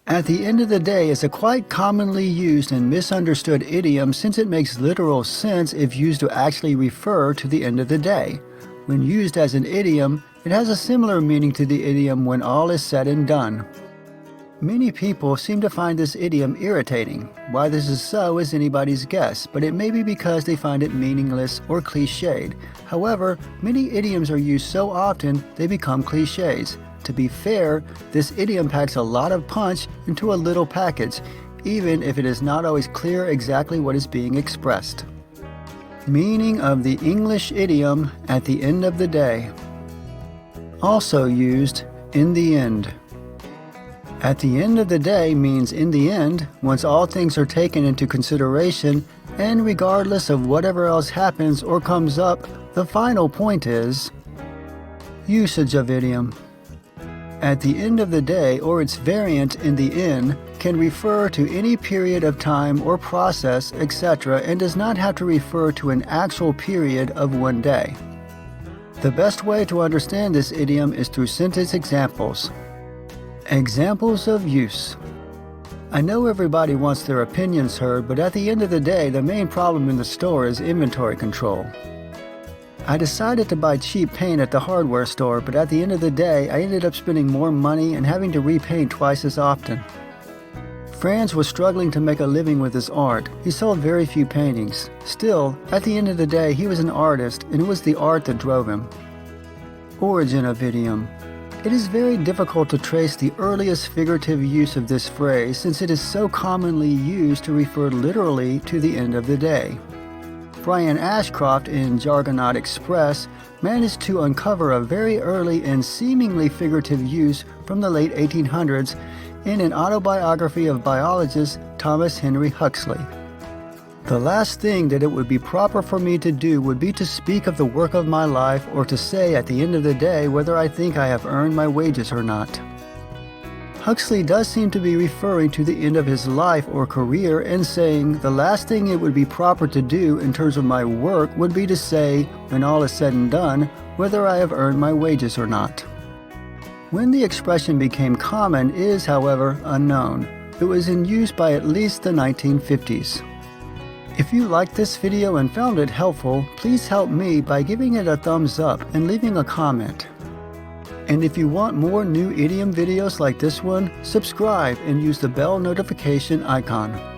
At the end of the day is a quite commonly used and misunderstood idiom since it makes literal sense if used to actually refer to the end of the day. When used as an idiom, it has a similar meaning to the idiom when all is said and done. Many people seem to find this idiom irritating. Why this is so is anybody's guess, but it may be because they find it meaningless or cliched. However, many idioms are used so often they become cliches. To be fair, this idiom packs a lot of punch into a little package, even if it is not always clear exactly what is being expressed. Meaning of the English idiom at the end of the day. Also used in the end. At the end of the day means in the end, once all things are taken into consideration, and regardless of whatever else happens or comes up, the final point is. Usage of idiom. At the end of the day, or its variant in the in, can refer to any period of time or process, etc., and does not have to refer to an actual period of one day. The best way to understand this idiom is through sentence examples. Examples of use. I know everybody wants their opinions heard, but at the end of the day, the main problem in the store is inventory control. I decided to buy cheap paint at the hardware store, but at the end of the day, I ended up spending more money and having to repaint twice as often. Franz was struggling to make a living with his art. He sold very few paintings. Still, at the end of the day, he was an artist, and it was the art that drove him. Origin of idiom. It is very difficult to trace the earliest figurative use of this phrase since it is so commonly used to refer literally to the end of the day. Brian Ashcroft in Jargonaut Express managed to uncover a very early and seemingly figurative use from the late 1800s in an autobiography of biologist Thomas Henry Huxley. The last thing that it would be proper for me to do would be to speak of the work of my life or to say at the end of the day whether I think I have earned my wages or not. Huxley does seem to be referring to the end of his life or career and saying the last thing it would be proper to do in terms of my work would be to say, when all is said and done, whether I have earned my wages or not. When the expression became common is, however, unknown. It was in use by at least the 1950s. If you liked this video and found it helpful, please help me by giving it a thumbs up and leaving a comment. And if you want more new idiom videos like this one, subscribe and use the bell notification icon.